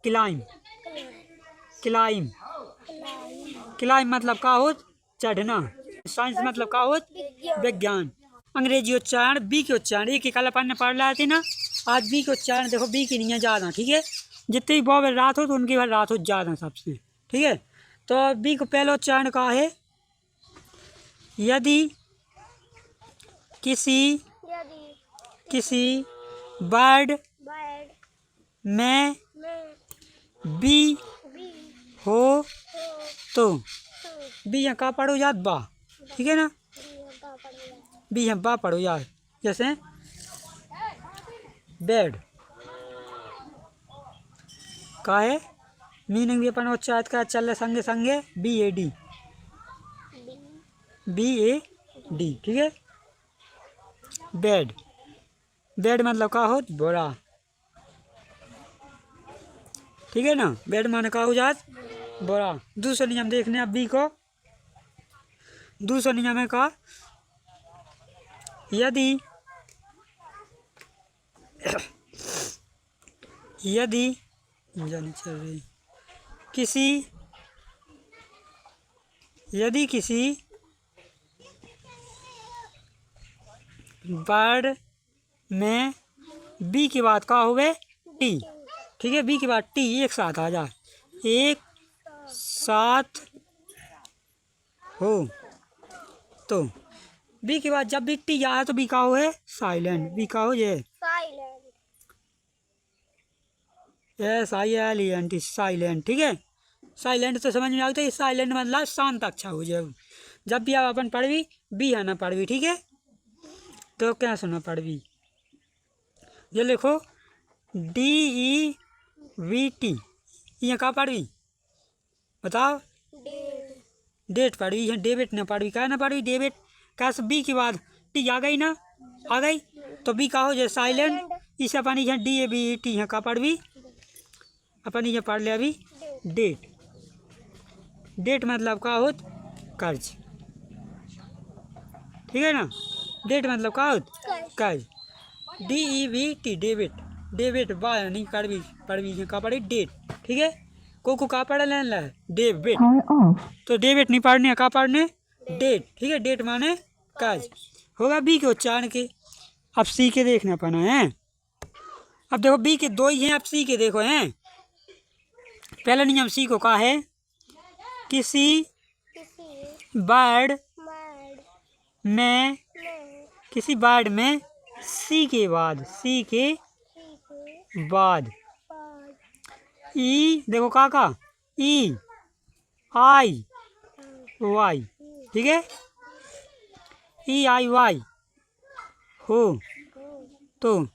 Climb, climb, climb मतलब का हो चढ़ना। साइंस मतलब का हो विज्ञान। अंग्रेजी उच्चारण बी के उच्चारण एक कल अपन ने पढ़ रहे थे ना, आज बी के उच्चारण देखो बी की नहीं है ज़्यादा, ठीक है। जितनी भी बॉबल रात हो तो उनकी भर रात हो ज़्यादा सबसे, ठीक है। तो बी को पहला उच्चारण का है यदि किसी वर्ड में बी हो तो बी यहाँ का पढ़ो याद बा, ठीक है ना। बी यहाँ बा पढ़ो याद, जैसे बेड का है मीनिंग भी अपन उच्चारित का चल संगे संगे BAD, BAD, ठीक है। बेड, बेड मतलब का हो बोरा, ठीक है ना। बेड माने का हो जात बोरा। दूसरा नियम देखने अब बी को। दूसरा नियम है का यदि यदि चल रही किसी वर्ड में बी की बात का हुए टी, ठीक है। बी की बात टी एक साथ आ जाए, एक साथ हो तो बी की बात जब भी टी आए तो बी का हो है साइलेंट, बी का हो ये SILENT साइलेंट, ठीक है। साइलेंट तो समझ में आता है, साइलेंट मतलब शांत अच्छा हो जाए। जब भी आप अपन पढ़वी बी आना पढ़वी, ठीक है। तो क्या सुना पढ़वी ये लिखो DEVT, यहाँ का पढ़वी बताओ डेट पढ़वी, यहाँ डेबिट ना पढ़वी, क्या ना पढ़वी डेबिट। कैसे बी की बाद टी आ गई ना, आ गई तो बी का हो जाए साइलेंट। इसे अपन यहाँ DABET यहाँ का पढ़वी अपन यहाँ पढ़ ले अभी डेट। डेट मतलब का हो कर्ज, ठीक है ना। डेट मतलब का हो कर्ज, DEVT डेबिट, डेबिट बा नहीं पढ़वी यहाँ का पढ़ी डेट, ठीक है। को का पढ़ लेना डेबिट, तो डेबिट नहीं पढ़ने का पढ़ने डेट, ठीक है। डेट माने कर्ज होगा बी के उच्चारण के। अब सी के देखना पड़ा है। अब देखो बी के दो ही हैं, अब सी के देखो हैं। पहला नियम सी को कहा है किसी वर्ड में सी के बाद ई देखो का EIY, ठीक है। EIY हो तो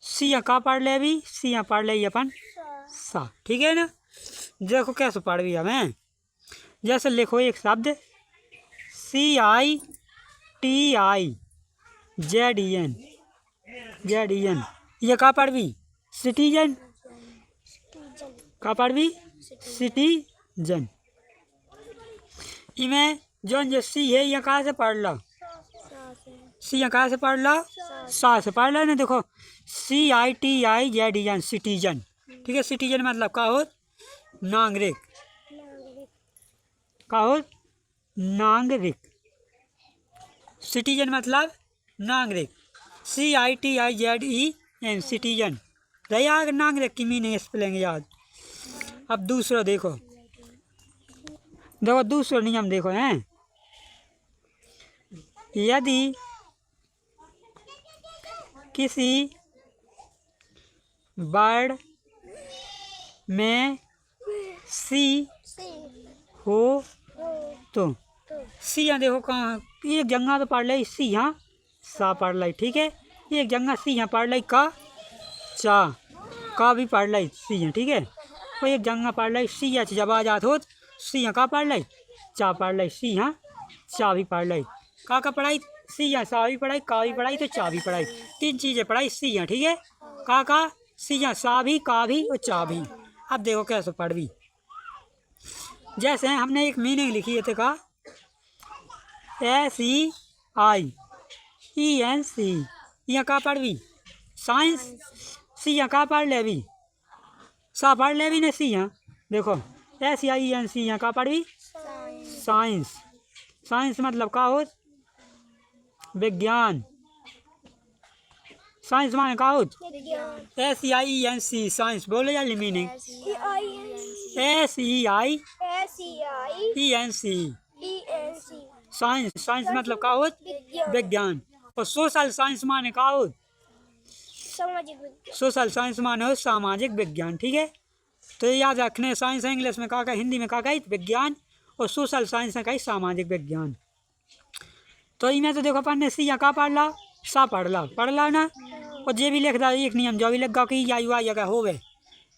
सी यहाँ का पढ़ ले अभी, सी यहाँ पढ़ ले अपन सा, ठीक है ना। देखो कैसे पढ़ भी हमें, जैसे लिखो एक शब्द CITIZEN, ये का पढ़ भी सिटीजन, का पढ़ भी सिटीजन। इमें जो सी है यहाँ कहाँ से पढ़ लो, सी यहाँ कहाँ से पढ़ लो सा से पढ़ लो ना। देखो CITIZEN सिटीजन, ठीक है। सिटीजन मतलब का हो नागरिक, का हो नागरिक। सिटीजन मतलब नागरिक, CITIZEN सिटीजन रही आगे नागरिक की मीनिंग स्पेलिंग याद। अब दूसरा देखो दूसरा नियम देखो हैं। यदि किसी वर्ड में सी हो तो सी यहाँ देखो कहाँ एक जगह तो पढ़ ली सी यहाँ सा पढ़ ली, ठीक है। एक जगह सी यहाँ पढ़ ली का भी पढ़ ली सी यहाँ, ठीक है। तो एक जगह पढ़ ली सी या जब आ जात हो सी यहाँ का पढ़ ली चा पढ़ ली, सी यहाँ चा भी पढ़ ली, का पढ़ाई सी यहाँ सा भी पढ़ाई, का भी पढ़ाई तो चा भी पढ़ाई, तीन चीज़ें पढ़ाई सी यहाँ, ठीक है। का सी यहाँ सा भी का भी और चा भी। अब देखो कैसे पढ़वी, जैसे हमने एक मीनिंग लिखी है तो का SEIENC यहाँ का पढ़वी साइंस, सी यहाँ का पढ़ ले अभी सा पढ़ ले भी ने सी यहाँ देखो SIENC यहाँ का पढ़ी साइंस। साइंस मतलब का हो विज्ञान। साइंस माने का हो SIENC साइंस। बोलो यार मीनिंग SEIENC साइंस। साइंस मतलब का हो विज्ञान। और सोशल साइंस माने का हो सोशल साइंस माने हो सामाजिक विज्ञान। ठीक है, तो ये याद रखने। साइंस इंग्लिश में कहा हिंदी में कहा विज्ञान और सोशल साइंस में कही सामाजिक विज्ञान। तो इनमें तो देखो पढ़ने सी या का पढ़ ला सा पढ़ ला ना। और जे भी लिख रहा एक नियम जो भी लग गया कि या अगर हो गए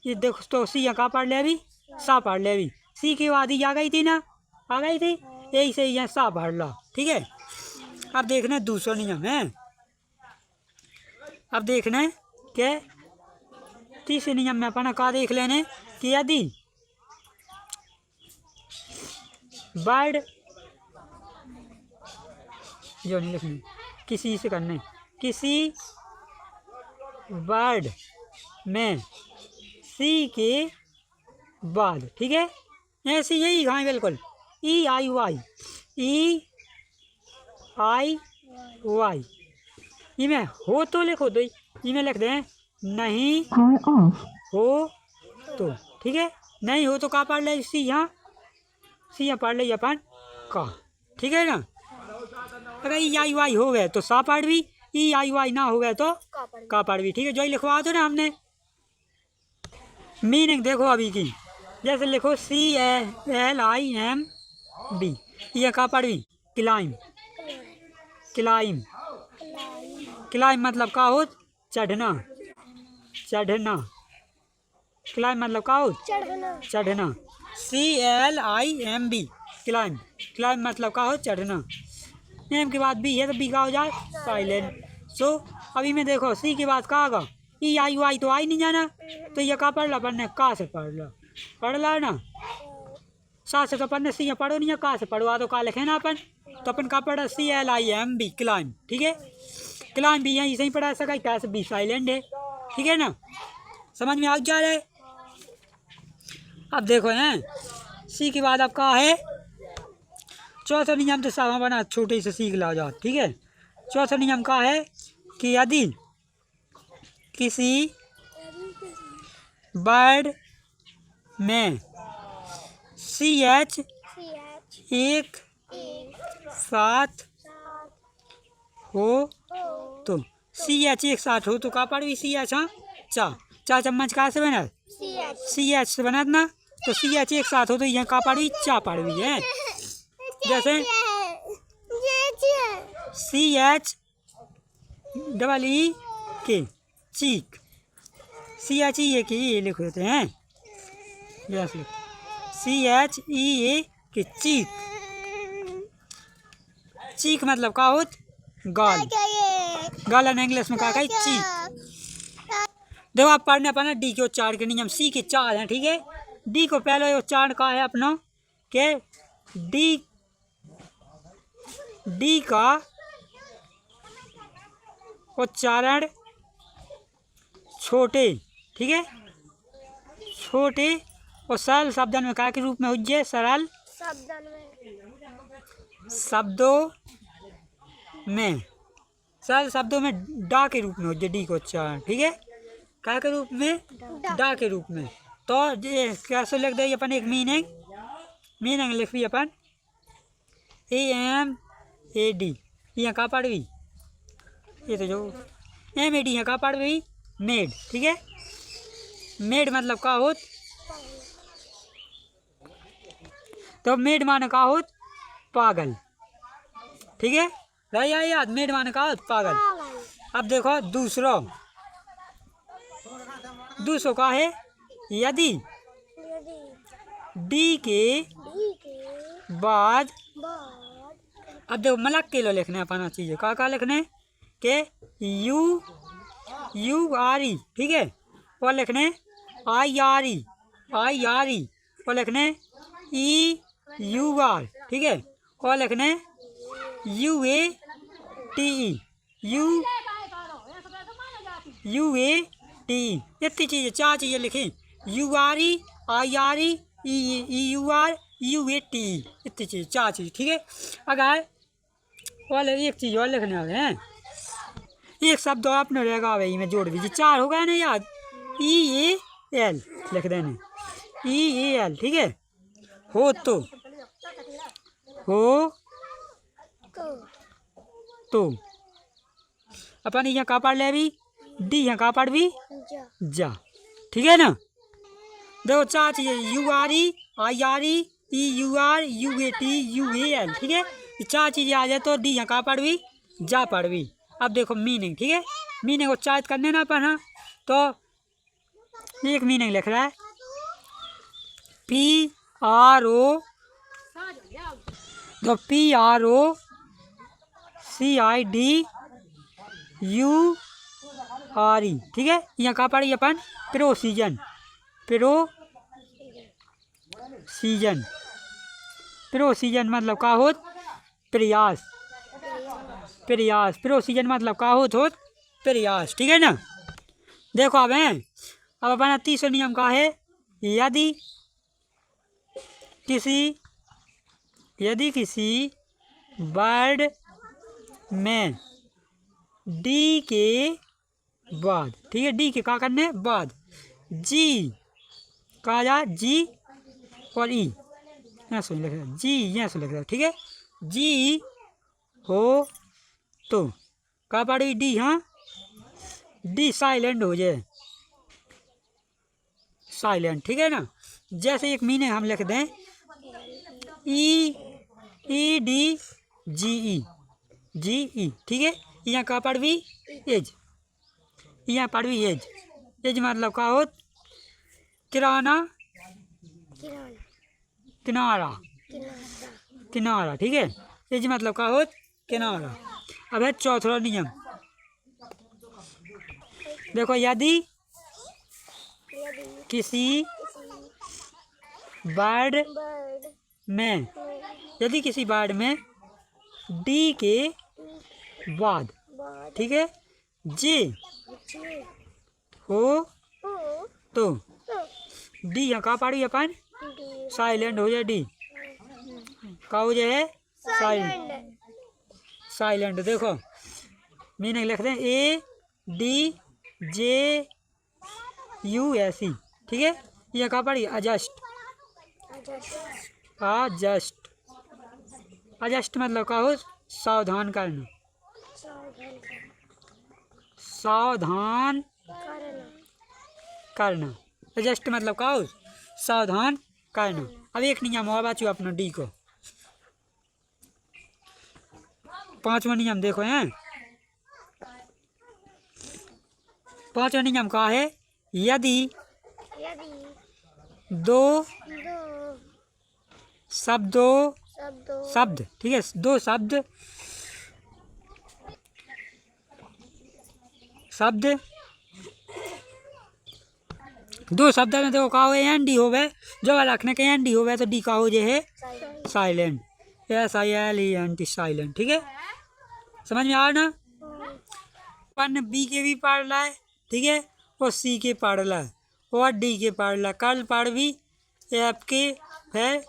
ये देखो तो सी या का पढ़ ले भी सा पढ़ ले भी। सी की बाद ही आ गई थी ना, आ गई थी यही से यहाँ सा पढ़ ला। ठीक है, अब देखना दूसरा नियम है। अब देखना के तीसरे नियम में अपना का देख लेने कि यदि वर्ड जो नहीं लिखनी किसी से करने किसी वर्ड में सी के बाद, ठीक है, ऐसी यही घाई बिल्कुल EIY इमें हो तो लिखो दो, इमें लिख दें नहीं हो तो। ठीक है, नहीं हो तो का पढ़ ले सी यहाँ पढ़ ले अपन का। ठीक है ना, अगर EIY हो गए तो सा पढ़ भी, EIY ना हो गए तो का पढ़ भी। ठीक है, जो ही लिखवा दो ना हमने। मीनिंग देखो अभी की, जैसे लिखो CLIMB ये का पढ़ भी क्लाइम। क्लाइम क्लाइम मतलब का हो चढ़ना। चढ़ना क्लाइम मतलब का हो चढ़ना। CLIMB climb. क्लाइम मतलब का हो चढ़ना। एम के बाद बी है तो बी का हो जाए साइलेंट। सो अभी में देखो सी के बाद का आगा EIY तो आई नहीं जाना, तो ये का पढ़ ला पढ़ने का से पढ़ ला ना। सा से तो पढ़ने सी पढ़ो नहीं, का से पढ़वा दो का लिखे ना अपन। तो अपन का पढ़ा CLIMB क्लाइम। ठीक है, क्लाइम भी यहीं सही पढ़ा सका, क्या से बी साइलेंट है। ठीक है ना, समझ में आ जा रहा है। अब देखो हैं सी के बाद अब का है चौथा नियम तो सब बना छोटे से सीख ला जा। ठीक है, चौथा नियम का है कि यदि किसी वर्ड में CH एक साथ हो तो CH एक साथ हो तो का पढ़ भी CH हाँ चा चम्मच कहाँ से बना CH से बना ना, तो CH एक साथ हो तो यहाँ का पढ़ भी चा पढ़ भी है। जैसे CHEE चीक CHEA के ये लिख देते हैं। जैसे CHEA के चीक। चीक मतलब का हो गाल। गाल इंग्लिश में कहा चीक। देखो आप पढ़ने अपना डी के उच्चारण के नियम सी के 4 हैं। ठीक है, डी को पहले उच्चारण का है अपना के डी का उच्चारण छोटे। ठीक है, छोटे और सरल शब्दों में क्या के रूप में हो जाए सरल शब्दों में सरल शब्दों में डा के रूप में हो जाए डी को उच्चारण। ठीक है, क्या के रूप में डा के रूप में। तो कैसे लिख दे अपन एक मीनिंग लिख भी अपन AMAD यहाँ का पढ़ भी ये तो जो MAD यहाँ का पढ़ भी मेड। ठीक है, मेड मतलब का होत तो मेड माने का होत पागल। ठीक है, रही याद मेड माने का होत पागल। अब देखो दूसरा का है यदि डी के बाद अब देखो मलक के लो लिखने अपना चीज़ का लिखने के URE। ठीक है, और लिखने IRE और लिखने EUR। ठीक है, और लिखने UATE इतनी चीज़ें 4 चीज़ें लिखी UREIREURUAT, इतनी चीज़, 4 चीज़, ठीक है। अगर और एक चीज़ और लिखने वाले हैं, एक शब्द और अपने रहेगा भाई में जोड़ दीजिए, 4 हो गए ना याद। EAL लिख देने, EAL, ठीक है। हो तो अपन यहाँ का पढ़ ले अभी, डी यहाँ का पढ़ भी जा, ठीक है ना। देखो 4 चीजें, UREIREURUAT, ठीक है। ये 4 चीजें आ जाए तो डी यहाँ का पढ़ भी जा पढ़ भी। अब देखो मीनिंग, ठीक है, मीनिंग को चार्ज करने ना अपन, हाँ तो एक मीनिंग लिख रहा है PRO, तो PROCIDURE, ठीक है। यहाँ का पढ़ी अपन प्रोसीजन, प्रोसीजन मतलब का होत प्रयास, प्रोसीजन मतलब का होत प्रयास, ठीक है ना। देखो अब है, अब अपना तीसरा नियम का है, यदि किसी वर्ड में डी के बाद, ठीक है, डी के का करने बाद जी कहा जाए, जी और ई यहाँ से लिख रहा, जी यहाँ से लिख रहा, ठीक है। जी हो तो का पड़ी डी, हाँ डी साइलेंट हो जाए, साइलेंट, ठीक है ना। जैसे एक मीनिंग हम लिख दें EDGE, ठीक है। यहाँ का पढ़ भी एज, यहाँ पढ़ भी एज, एज मतलब का हो किराना, किनारा, ठीक है। एज मतलब का हो किनारा। अब है चौथा नियम, देखो यदि किसी वर्ड में डी के बाद, ठीक है, जे हो तो डी यहाँ का पढ़ी अपन साइलेंट हो जाए, डी का हो जाए साइलेंट। देखो मीनिंग लिख दें ADJUSE, ठीक है। ये का पढ़ी अजस्ट मतलब का हो सावधान करना, एडजस्ट मतलब का हो सावधान करना। अब एक नियम और बाचू अपना डी को, 5वां नियम देखो हैं, 5वां नियम का है, यदि दो शब्द, ठीक है, दो शब्द में देखो का हो एन डी होवे, जो रखने के एन डी होवे तो डी का हो जे है साइलेंट, SILENT, साइलेंट, ठीक है। समझ में आ ना। अपन बी के भी पढ़ रहा है, ठीक है, और सी के पढ़ रहा है और डी के पढ़ रहा है। कल पढ़ भी एफ के, फिर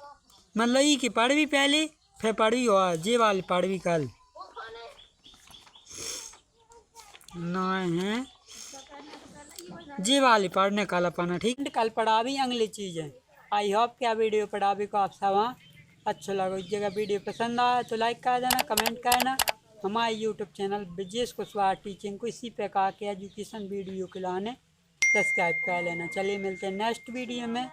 मतलब ई के पढ़ भी पहले, फिर पढ़ भी हुआ जे वाले पढ़ भी कल नहीं है, जे वाले पढ़ने कल अपना, ठीक। कल पढ़ा भी अगली चीज़ है। आई होप क्या वीडियो पढ़ा भी को आप सब अच्छा लगा। इस जगह वीडियो पसंद आया तो लाइक कर देना, कमेंट करना। हमारे YouTube channel Brijesh Kushwaha teaching को इसी प्रकार के एजुकेशन वीडियो के लाने सब्सक्राइब कर लेना। चलिए मिलते हैं नेक्स्ट वीडियो में,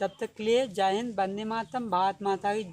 तब तक के लिए जय हिंद, वंदे मातरम, भारत माता की।